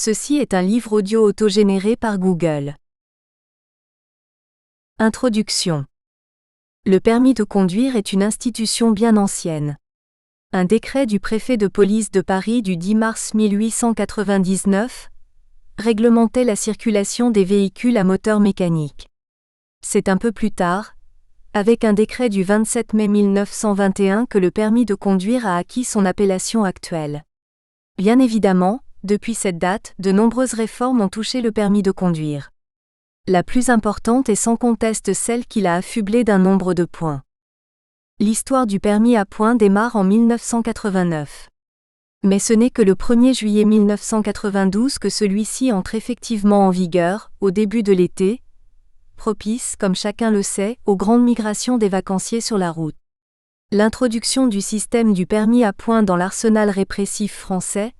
Ceci est un livre audio autogénéré par Google. Introduction. Le permis de conduire est une institution bien ancienne. Un décret du préfet de police de Paris du 10 mars 1899 réglementait la circulation des véhicules à moteur mécanique. C'est un peu plus tard, avec un décret du 27 mai 1921 que le permis de conduire a acquis son appellation actuelle. Bien évidemment, depuis cette date, de nombreuses réformes ont touché le permis de conduire. La plus importante est sans conteste celle qui l'a affublé d'un nombre de points. L'histoire du permis à points démarre en 1989. Mais ce n'est que le 1er juillet 1992 que celui-ci entre effectivement en vigueur, au début de l'été, propice, comme chacun le sait, aux grandes migrations des vacanciers sur la route. L'introduction du système du permis à points dans l'arsenal répressif français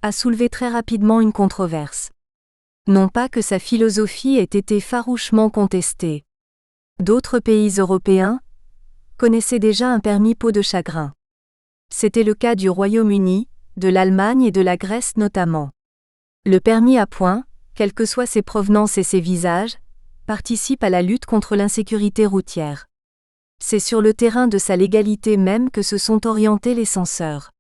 a soulevé très rapidement une controverse. Non pas que sa philosophie ait été farouchement contestée. D'autres pays européens connaissaient déjà un permis peau de chagrin. C'était le cas du Royaume-Uni, de l'Allemagne et de la Grèce notamment. Le permis à points, quelles que soient ses provenances et ses visages, participe à la lutte contre l'insécurité routière. C'est sur le terrain de sa légalité même que se sont orientés les censeurs.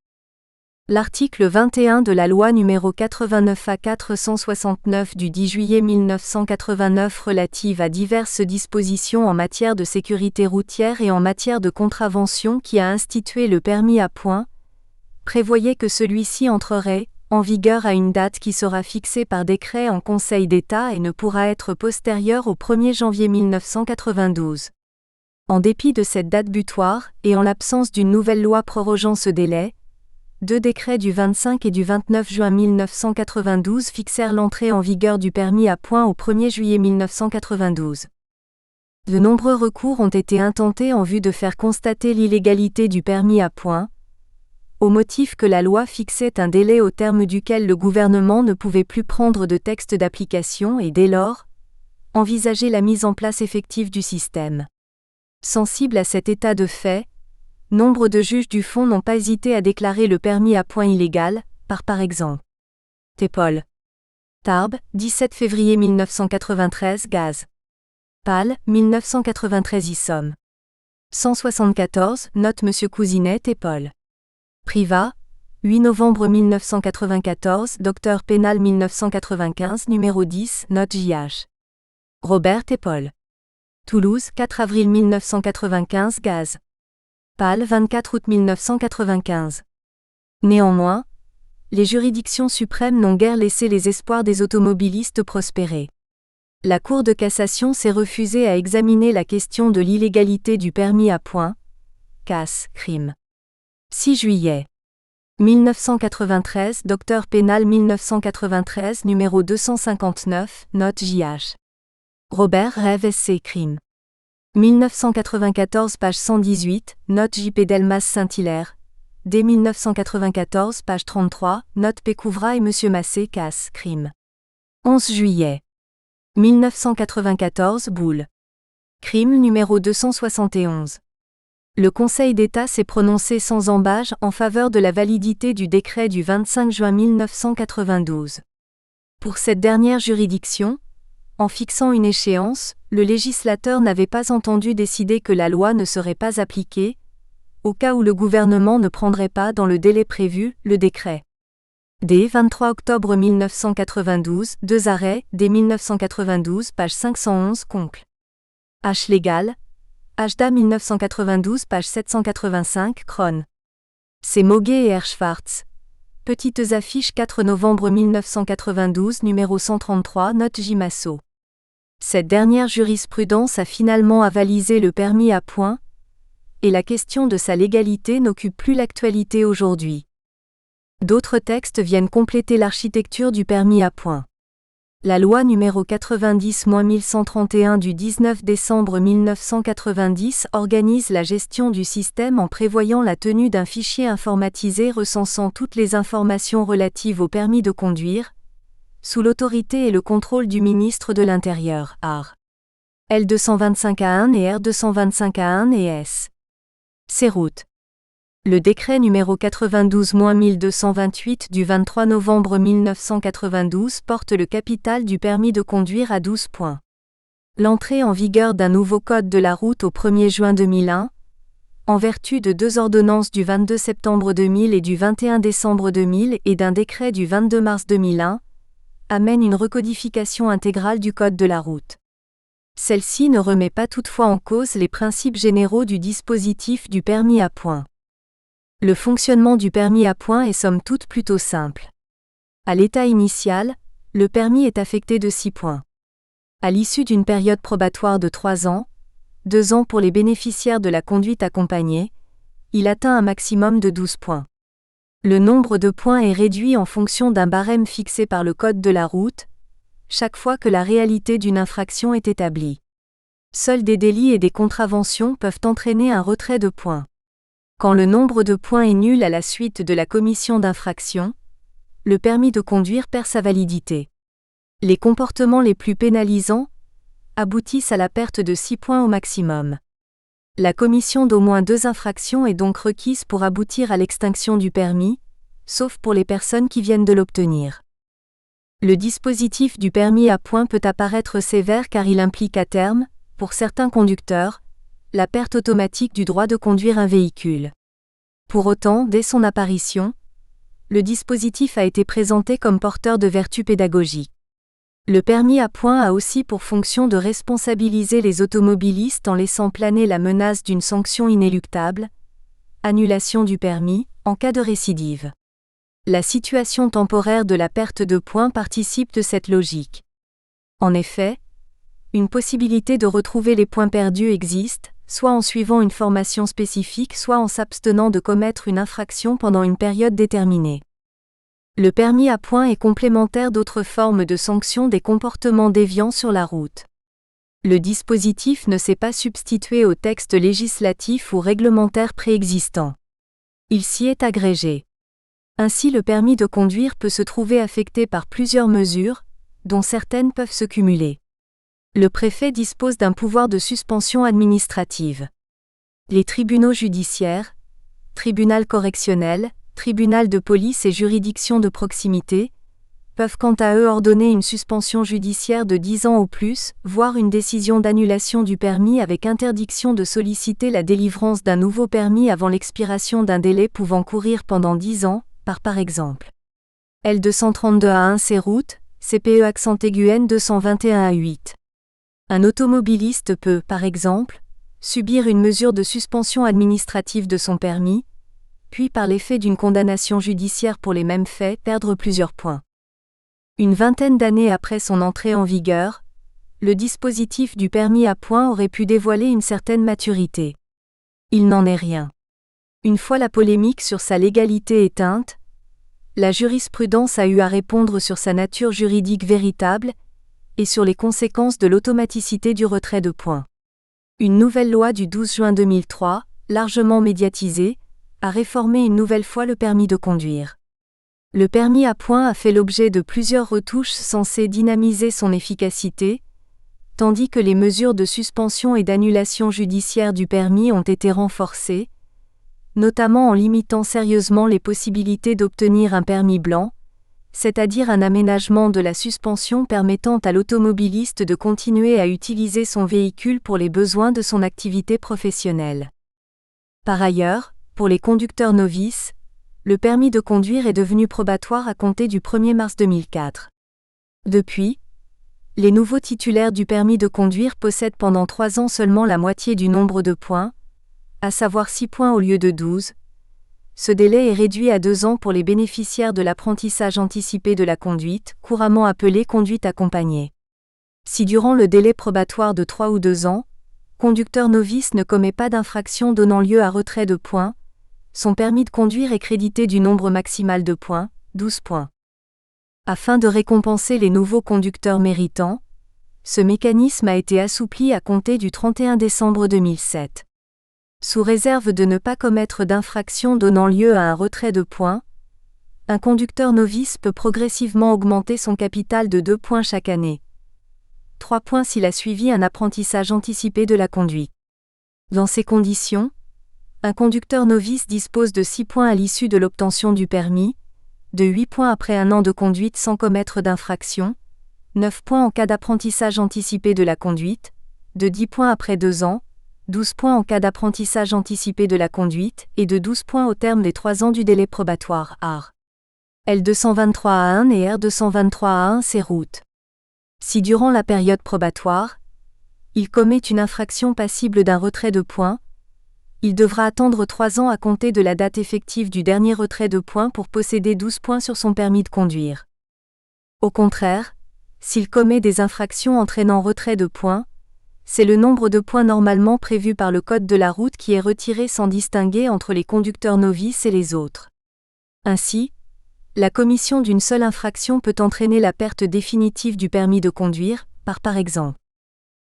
L'article 21 de la loi numéro 89A469 du 10 juillet 1989 relative à diverses dispositions en matière de sécurité routière et en matière de contravention qui a institué le permis à points, prévoyait que celui-ci entrerait en vigueur à une date qui sera fixée par décret en Conseil d'État et ne pourra être postérieure au 1er janvier 1992. En dépit de cette date butoir, et en l'absence d'une nouvelle loi prorogeant ce délai, deux décrets du 25 et du 29 juin 1992 fixèrent l'entrée en vigueur du permis à points au 1er juillet 1992. De nombreux recours ont été intentés en vue de faire constater l'illégalité du permis à points, au motif que la loi fixait un délai au terme duquel le gouvernement ne pouvait plus prendre de texte d'application et dès lors, envisager la mise en place effective du système. Sensibles à cet état de fait, nombre de juges du fond n'ont pas hésité à déclarer le permis à points illégal, par exemple. Tépol. Tarbes, 17 février 1993 Gaz. Pal, 1993 Issomme. 174, note Monsieur Cousinet Tépol. Privat, 8 novembre 1994 Docteur pénal 1995 numéro 10, note JH. Robert Tépol. Toulouse, 4 avril 1995 Gaz. Pal 24 août 1995. Néanmoins, les juridictions suprêmes n'ont guère laissé les espoirs des automobilistes prospérer. La Cour de cassation s'est refusée à examiner la question de l'illégalité du permis à points. Casse, crime. 6 juillet 1993 Docteur pénal 1993 numéro 259, note JH. Robert Rêve SC crime. 1994 page 118, note JP Delmas Saint-Hilaire. Dès 1994 page 33, note Pécouvra et Monsieur Massé Casse, crime. 11 juillet 1994 Boule. Crime numéro 271. Le Conseil d'État s'est prononcé sans ambages en faveur de la validité du décret du 25 juin 1992. Pour cette dernière juridiction, en fixant une échéance, le législateur n'avait pas entendu décider que la loi ne serait pas appliquée, au cas où le gouvernement ne prendrait pas dans le délai prévu, le décret. Dès 23 octobre 1992, 2 arrêts, dès 1992, page 511, Concle. H. Légal. HDA 1992, page 785, Cron. C'est Moguet et Herschwartz. Petites affiches 4 novembre 1992, numéro 133, note J. Massot. Cette dernière jurisprudence a finalement avalisé le permis à points, et la question de sa légalité n'occupe plus l'actualité aujourd'hui. D'autres textes viennent compléter l'architecture du permis à points. La loi numéro 90-1131 du 19 décembre 1990 organise la gestion du système en prévoyant la tenue d'un fichier informatisé recensant toutes les informations relatives au permis de conduire, sous l'autorité et le contrôle du ministre de l'Intérieur, AR. L225A1 et R225A1 et S. Ces routes. Le décret numéro 92-1228 du 23 novembre 1992 porte le capital du permis de conduire à 12 points. L'entrée en vigueur d'un nouveau code de la route au 1er juin 2001, en vertu de 2 ordonnances du 22 septembre 2000 et du 21 décembre 2000 et d'un décret du 22 mars 2001, amène une recodification intégrale du code de la route. Celle-ci ne remet pas toutefois en cause les principes généraux du dispositif du permis à points. Le fonctionnement du permis à points est somme toute plutôt simple. À l'état initial, le permis est affecté de 6 points. À l'issue d'une période probatoire de 3 ans, 2 ans pour les bénéficiaires de la conduite accompagnée, il atteint un maximum de 12 points. Le nombre de points est réduit en fonction d'un barème fixé par le code de la route, chaque fois que la réalité d'une infraction est établie. Seuls des délits et des contraventions peuvent entraîner un retrait de points. Quand le nombre de points est nul à la suite de la commission d'infraction, le permis de conduire perd sa validité. Les comportements les plus pénalisants aboutissent à la perte de 6 points au maximum. La commission d'au moins 2 infractions est donc requise pour aboutir à l'extinction du permis, sauf pour les personnes qui viennent de l'obtenir. Le dispositif du permis à points peut apparaître sévère car il implique à terme, pour certains conducteurs, la perte automatique du droit de conduire un véhicule. Pour autant, dès son apparition, le dispositif a été présenté comme porteur de vertus pédagogiques. Le permis à points a aussi pour fonction de responsabiliser les automobilistes en laissant planer la menace d'une sanction inéluctable, annulation du permis, en cas de récidive. La situation temporaire de la perte de points participe de cette logique. En effet, une possibilité de retrouver les points perdus existe, soit en suivant une formation spécifique, soit en s'abstenant de commettre une infraction pendant une période déterminée. Le permis à points est complémentaire d'autres formes de sanctions des comportements déviants sur la route. Le dispositif ne s'est pas substitué au texte législatif ou réglementaire préexistant. Il s'y est agrégé. Ainsi, le permis de conduire peut se trouver affecté par plusieurs mesures, dont certaines peuvent se cumuler. Le préfet dispose d'un pouvoir de suspension administrative. Les tribunaux judiciaires, tribunal correctionnel, tribunal de police et juridiction de proximité, peuvent quant à eux ordonner une suspension judiciaire de 10 ans ou plus, voire une décision d'annulation du permis avec interdiction de solliciter la délivrance d'un nouveau permis avant l'expiration d'un délai pouvant courir pendant 10 ans, par exemple. L232A1 C route, CPE accent aigu N221A8. Un automobiliste peut, par exemple, subir une mesure de suspension administrative de son permis, puis par l'effet d'une condamnation judiciaire pour les mêmes faits, perdre plusieurs points. Une vingtaine d'années après son entrée en vigueur, le dispositif du permis à points aurait pu dévoiler une certaine maturité. Il n'en est rien. Une fois la polémique sur sa légalité éteinte, la jurisprudence a eu à répondre sur sa nature juridique véritable et sur les conséquences de l'automaticité du retrait de points. Une nouvelle loi du 12 juin 2003, largement médiatisée, a réformé une nouvelle fois le permis de conduire. Le permis à points a fait l'objet de plusieurs retouches censées dynamiser son efficacité, tandis que les mesures de suspension et d'annulation judiciaire du permis ont été renforcées, notamment en limitant sérieusement les possibilités d'obtenir un permis blanc, c'est-à-dire un aménagement de la suspension permettant à l'automobiliste de continuer à utiliser son véhicule pour les besoins de son activité professionnelle. Par ailleurs, pour les conducteurs novices, le permis de conduire est devenu probatoire à compter du 1er mars 2004. Depuis, les nouveaux titulaires du permis de conduire possèdent pendant 3 ans seulement la moitié du nombre de points, à savoir 6 points au lieu de 12. Ce délai est réduit à 2 ans pour les bénéficiaires de l'apprentissage anticipé de la conduite, couramment appelé conduite accompagnée. Si durant le délai probatoire de 3 ou 2 ans, conducteur novice ne commet pas d'infraction donnant lieu à retrait de points, son permis de conduire est crédité du nombre maximal de points, 12 points. Afin de récompenser les nouveaux conducteurs méritants, ce mécanisme a été assoupli à compter du 31 décembre 2007. Sous réserve de ne pas commettre d'infraction donnant lieu à un retrait de points, un conducteur novice peut progressivement augmenter son capital de 2 points chaque année. 3 points s'il a suivi un apprentissage anticipé de la conduite. Dans ces conditions, Un conducteur novice dispose de 6 points à l'issue de l'obtention du permis, de 8 points après un an de conduite sans commettre d'infraction, 9 points en cas d'apprentissage anticipé de la conduite, de 10 points après 2 ans, 12 points en cas d'apprentissage anticipé de la conduite et de 12 points au terme des 3 ans du délai probatoire AR. L223A1 et R223A1 c'est route. Si durant la période probatoire, il commet une infraction passible d'un retrait de points, il devra attendre 3 ans à compter de la date effective du dernier retrait de points pour posséder 12 points sur son permis de conduire. Au contraire, s'il commet des infractions entraînant retrait de points, c'est le nombre de points normalement prévu par le code de la route qui est retiré sans distinguer entre les conducteurs novices et les autres. Ainsi, la commission d'une seule infraction peut entraîner la perte définitive du permis de conduire, par exemple,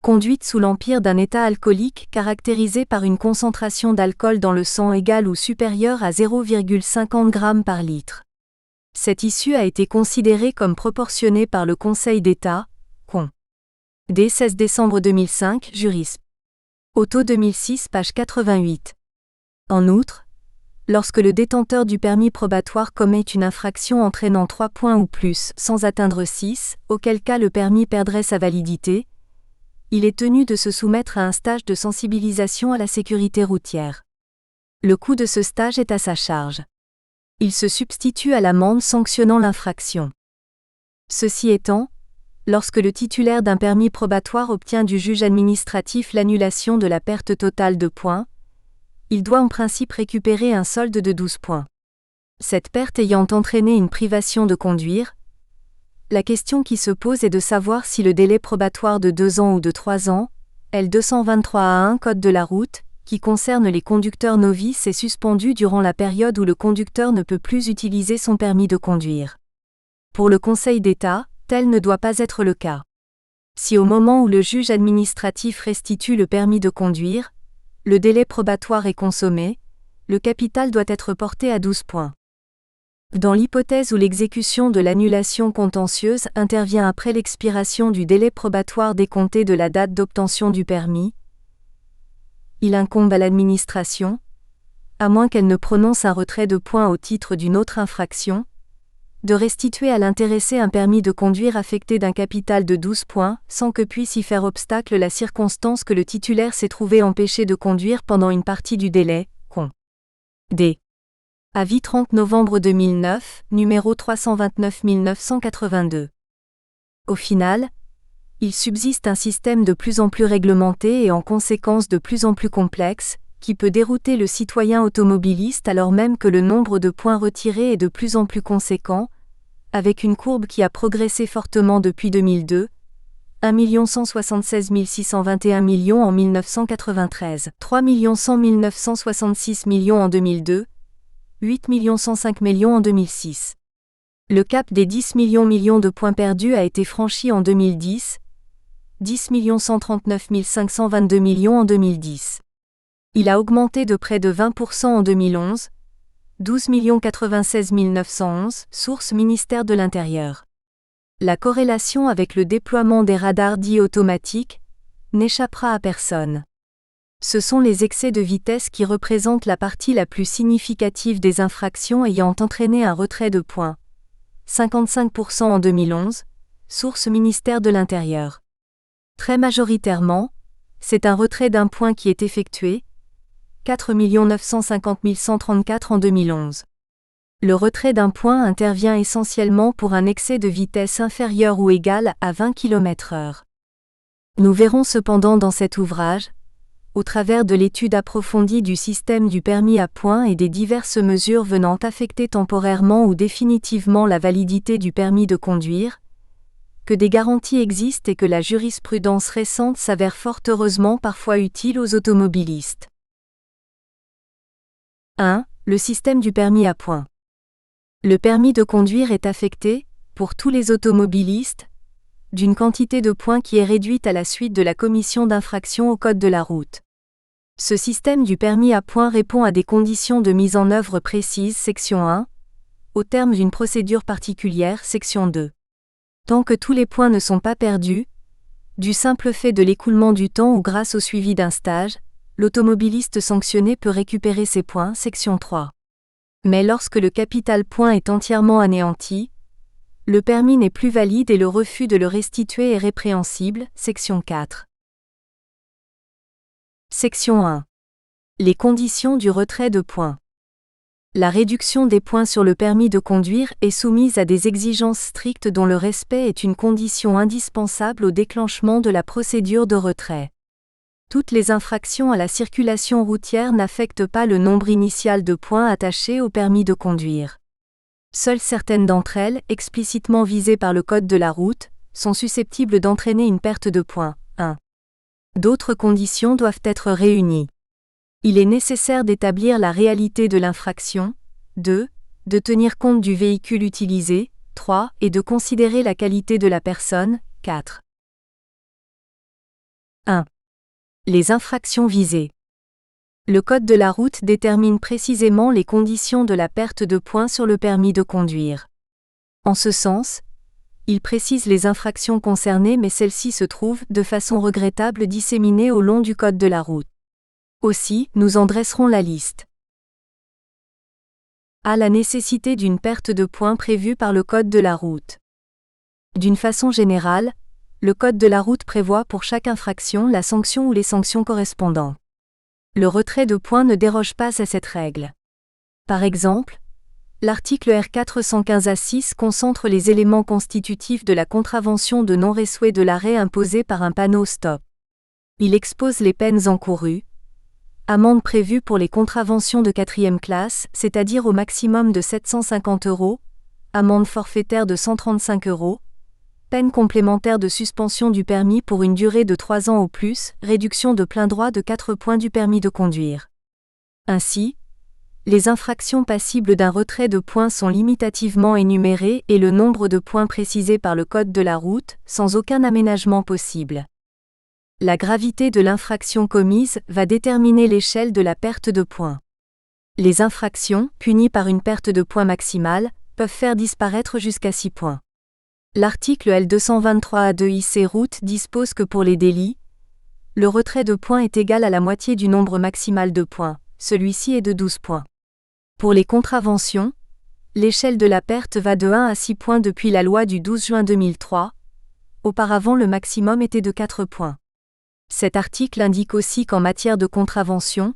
conduite sous l'empire d'un état alcoolique caractérisé par une concentration d'alcool dans le sang égale ou supérieure à 0,50 g par litre. Cette issue a été considérée comme proportionnée par le Conseil d'État, Con. D. 16 décembre 2005, Juris. Auto 2006, page 88. En outre, lorsque le détenteur du permis probatoire commet une infraction entraînant 3 points ou plus sans atteindre 6, auquel cas le permis perdrait sa validité, il est tenu de se soumettre à un stage de sensibilisation à la sécurité routière. Le coût de ce stage est à sa charge. Il se substitue à l'amende sanctionnant l'infraction. Ceci étant, lorsque le titulaire d'un permis probatoire obtient du juge administratif l'annulation de la perte totale de points, il doit en principe récupérer un solde de 12 points. Cette perte ayant entraîné une privation de conduire, la question qui se pose est de savoir si le délai probatoire de 2 ans ou de 3 ans, L223A1 Code de la route, qui concerne les conducteurs novices est suspendu durant la période où le conducteur ne peut plus utiliser son permis de conduire. Pour le Conseil d'État, tel ne doit pas être le cas. Si au moment où le juge administratif restitue le permis de conduire, le délai probatoire est consommé, le capital doit être porté à 12 points. Dans l'hypothèse où l'exécution de l'annulation contentieuse intervient après l'expiration du délai probatoire décompté de la date d'obtention du permis, il incombe à l'administration, à moins qu'elle ne prononce un retrait de points au titre d'une autre infraction, de restituer à l'intéressé un permis de conduire affecté d'un capital de 12 points, sans que puisse y faire obstacle la circonstance que le titulaire s'est trouvé empêché de conduire pendant une partie du délai, Con. D. Avis 30 novembre 2009, numéro 329 982. Au final, il subsiste un système de plus en plus réglementé et en conséquence de plus en plus complexe, qui peut dérouter le citoyen automobiliste alors même que le nombre de points retirés est de plus en plus conséquent, avec une courbe qui a progressé fortement depuis 2002, 1 176 621 millions en 1993, 3 100 966 millions en 2002, 8 105 millions en 2006. Le cap des 10 millions de points perdus a été franchi en 2010, 10 139 522 millions en 2010. Il a augmenté de près de 20% en 2011, 12 96 911, source ministère de l'Intérieur. La corrélation avec le déploiement des radars dits automatiques n'échappera à personne. Ce sont les excès de vitesse qui représentent la partie la plus significative des infractions ayant entraîné un retrait de points. 55% en 2011, source ministère de l'Intérieur. Très majoritairement, c'est un retrait d'un point qui est effectué, 4 950 134 en 2011. Le retrait d'un point intervient essentiellement pour un excès de vitesse inférieur ou égal à 20 km/h. Nous verrons cependant dans cet ouvrage, au travers de l'étude approfondie du système du permis à points et des diverses mesures venant affecter temporairement ou définitivement la validité du permis de conduire, que des garanties existent et que la jurisprudence récente s'avère fort heureusement parfois utile aux automobilistes. 1. Le système du permis à points. Le permis de conduire est affecté, pour tous les automobilistes, d'une quantité de points qui est réduite à la suite de la commission d'infraction au code de la route. Ce système du permis à points répond à des conditions de mise en œuvre précises, section 1, au terme d'une procédure particulière, section 2. Tant que tous les points ne sont pas perdus, du simple fait de l'écoulement du temps ou grâce au suivi d'un stage, l'automobiliste sanctionné peut récupérer ses points, section 3. Mais lorsque le capital point est entièrement anéanti, le permis n'est plus valide et le refus de le restituer est répréhensible, section 4. Section 1. Les conditions du retrait de points. La réduction des points sur le permis de conduire est soumise à des exigences strictes dont le respect est une condition indispensable au déclenchement de la procédure de retrait. Toutes les infractions à la circulation routière n'affectent pas le nombre initial de points attachés au permis de conduire. Seules certaines d'entre elles, explicitement visées par le Code de la route, sont susceptibles d'entraîner une perte de points. 1. D'autres conditions doivent être réunies. Il est nécessaire d'établir la réalité de l'infraction. 2. De tenir compte du véhicule utilisé. 3. Et de considérer la qualité de la personne. 4. 1. Les infractions visées. Le Code de la route détermine précisément les conditions de la perte de points sur le permis de conduire. En ce sens, il précise les infractions concernées, mais celles-ci se trouvent, de façon regrettable, disséminées au long du Code de la route. Aussi, nous en dresserons la liste. A. La nécessité d'une perte de points prévue par le Code de la route. D'une façon générale, le Code de la route prévoit pour chaque infraction la sanction ou les sanctions correspondantes. Le retrait de points ne déroge pas à cette règle. Par exemple, l'article R415A6 concentre les éléments constitutifs de la contravention de non-respect de l'arrêt imposé par un panneau stop. Il expose les peines encourues. Amende prévue pour les contraventions de 4e classe, c'est-à-dire au maximum de 750 €, amende forfaitaire de 135 €, peine complémentaire de suspension du permis pour une durée de 3 ans au plus, réduction de plein droit de 4 points du permis de conduire. Ainsi, les infractions passibles d'un retrait de points sont limitativement énumérées et le nombre de points précisé par le Code de la route, sans aucun aménagement possible. La gravité de l'infraction commise va déterminer l'échelle de la perte de points. Les infractions, punies par une perte de points maximale, peuvent faire disparaître jusqu'à 6 points. L'article L223A2 IC route dispose que pour les délits, le retrait de points est égal à la moitié du nombre maximal de points, celui-ci est de 12 points. Pour les contraventions, l'échelle de la perte va de 1 à 6 points depuis la loi du 12 juin 2003. Auparavant, le maximum était de 4 points. Cet article indique aussi qu'en matière de contravention,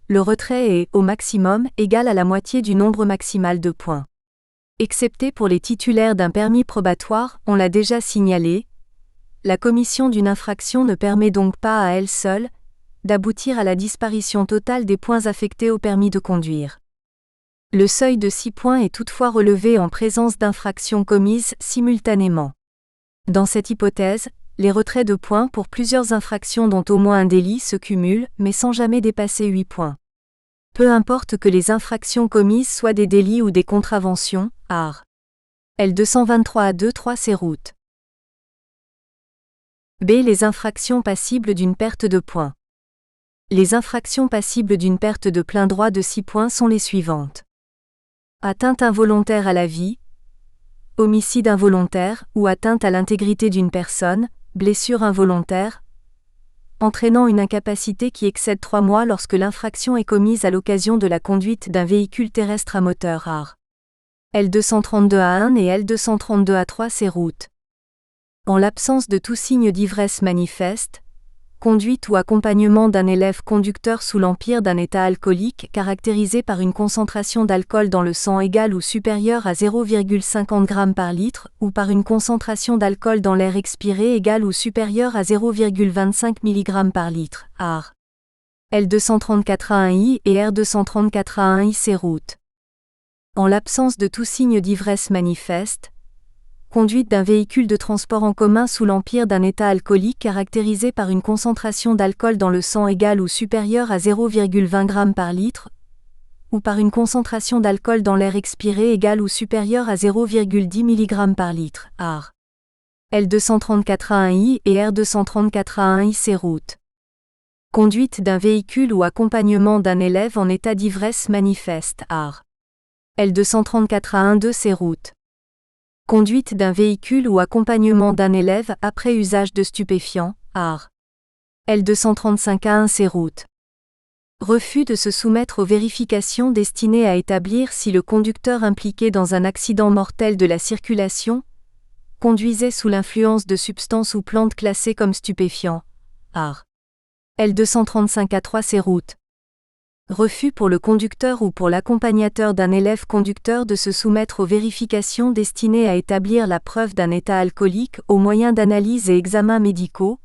le retrait est, au maximum, égal à la moitié du nombre maximal de points. Excepté pour les titulaires d'un permis probatoire, on l'a déjà signalé, la commission d'une infraction ne permet donc pas à elle seule d'aboutir à la disparition totale des points affectés au permis de conduire. Le seuil de 6 points est toutefois relevé en présence d'infractions commises simultanément. Dans cette hypothèse, les retraits de points pour plusieurs infractions dont au moins un délit se cumulent, mais sans jamais dépasser 8 points. Peu importe que les infractions commises soient des délits ou des contraventions, art. L223A2 3C route. B. Les infractions passibles d'une perte de points. Les infractions passibles d'une perte de plein droit de 6 points sont les suivantes. Atteinte involontaire à la vie, homicide involontaire ou atteinte à l'intégrité d'une personne, blessure involontaire, entraînant une incapacité qui excède 3 mois lorsque l'infraction est commise à l'occasion de la conduite d'un véhicule terrestre à moteur art. L232A1 et L232A3 C route. En l'absence de tout signe d'ivresse manifeste, conduite ou accompagnement d'un élève conducteur sous l'empire d'un état alcoolique caractérisé par une concentration d'alcool dans le sang égale ou supérieure à 0,50 g par litre, ou par une concentration d'alcool dans l'air expiré égale ou supérieure à 0,25 mg par litre, art. L234A1I et R234A1I C route. En l'absence de tout signe d'ivresse manifeste, conduite d'un véhicule de transport en commun sous l'empire d'un état alcoolique caractérisé par une concentration d'alcool dans le sang égale ou supérieure à 0,20 g par litre, ou par une concentration d'alcool dans l'air expiré égale ou supérieure à 0,10 mg par litre, art. L234A1I et R234A1I C route. Conduite d'un véhicule ou accompagnement d'un élève en état d'ivresse manifeste, art. L234A1 C route. Conduite d'un véhicule ou accompagnement d'un élève après usage de stupéfiants, art. L235A1 C route. Refus de se soumettre aux vérifications destinées à établir si le conducteur impliqué dans un accident mortel de la circulation conduisait sous l'influence de substances ou plantes classées comme stupéfiants. Art. L235A3 route. Refus pour le conducteur ou pour l'accompagnateur d'un élève conducteur de se soumettre aux vérifications destinées à établir la preuve d'un état alcoolique au moyen d'analyses et examens médicaux,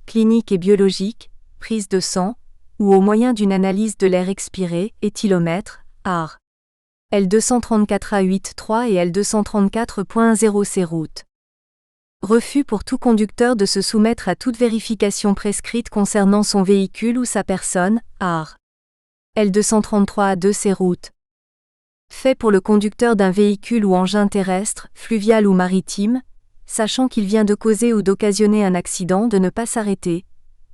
cliniques et biologiques, prise de sang, ou au moyen d'une analyse de l'air expiré, éthylomètre, AR. L234A8.3 et L234.0 route. Refus pour tout conducteur de se soumettre à toute vérification prescrite concernant son véhicule ou sa personne, AR. L233A2 route. Fait pour le conducteur d'un véhicule ou engin terrestre, fluvial ou maritime, sachant qu'il vient de causer ou d'occasionner un accident de ne pas s'arrêter.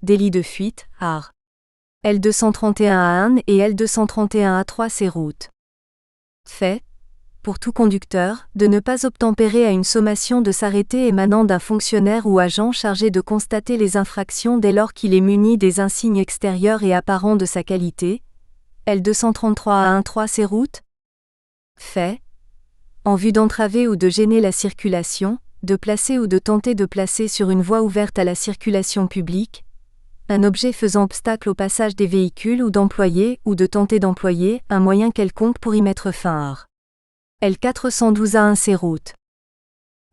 Délit de fuite, AR. L231A1 et L231A3 route. Fait, pour tout conducteur, de ne pas obtempérer à une sommation de s'arrêter émanant d'un fonctionnaire ou agent chargé de constater les infractions dès lors qu'il est muni des insignes extérieurs et apparents de sa qualité. L233A1.3 route. Fait, en vue d'entraver ou de gêner la circulation, de placer ou de tenter de placer sur une voie ouverte à la circulation publique, un objet faisant obstacle au passage des véhicules ou d'employer ou de tenter d'employer un moyen quelconque pour y mettre fin. L412A1 route.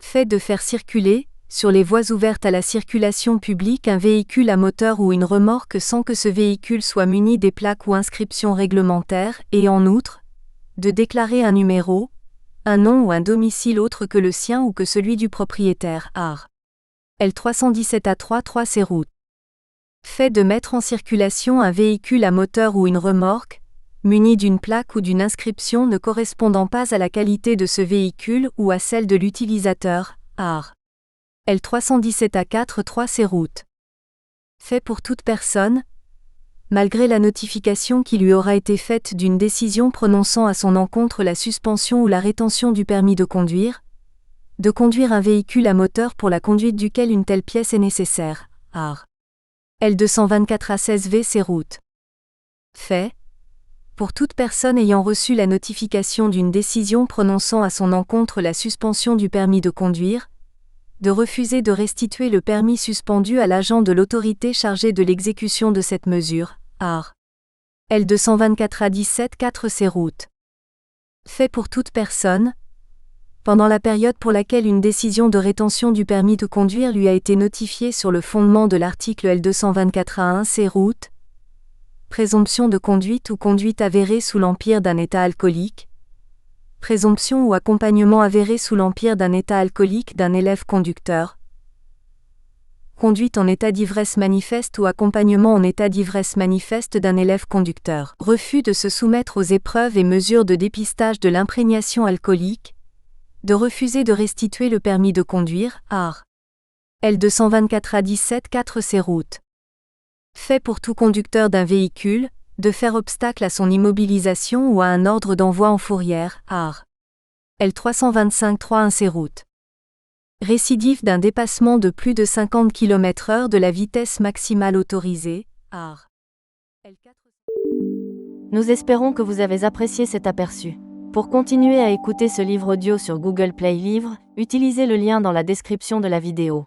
Fait de faire circuler, sur les voies ouvertes à la circulation publique un véhicule à moteur ou une remorque sans que ce véhicule soit muni des plaques ou inscriptions réglementaires et en outre, de déclarer un numéro, un nom ou un domicile autre que le sien ou que celui du propriétaire. AR. L317A3 route. Fait de mettre en circulation un véhicule à moteur ou une remorque, muni d'une plaque ou d'une inscription ne correspondant pas à la qualité de ce véhicule ou à celle de l'utilisateur, AR. L317A4 route. Fait pour toute personne, malgré la notification qui lui aura été faite d'une décision prononçant à son encontre la suspension ou la rétention du permis de conduire un véhicule à moteur pour la conduite duquel une telle pièce est nécessaire, AR. L224A16 route. Fait, pour toute personne ayant reçu la notification d'une décision prononçant à son encontre la suspension du permis de conduire, de refuser de restituer le permis suspendu à l'agent de l'autorité chargé de l'exécution de cette mesure, AR. L224A17 route. Fait pour toute personne, pendant la période pour laquelle une décision de rétention du permis de conduire lui a été notifiée sur le fondement de l'article L224A1 route, présomption de conduite ou conduite avérée sous l'empire d'un état alcoolique, présomption ou accompagnement avéré sous l'empire d'un état alcoolique d'un élève conducteur, conduite en état d'ivresse manifeste ou accompagnement en état d'ivresse manifeste d'un élève conducteur, refus de se soumettre aux épreuves et mesures de dépistage de l'imprégnation alcoolique, de refuser de restituer le permis de conduire, AR. L224A17 route. Fait pour tout conducteur d'un véhicule, de faire obstacle à son immobilisation ou à un ordre d'envoi en fourrière, AR. L325.3 route. Récidive d'un dépassement de plus de 50 km/h de la vitesse maximale autorisée, AR. Nous espérons que vous avez apprécié cet aperçu. Pour continuer à écouter ce livre audio sur Google Play Livres, utilisez le lien dans la description de la vidéo.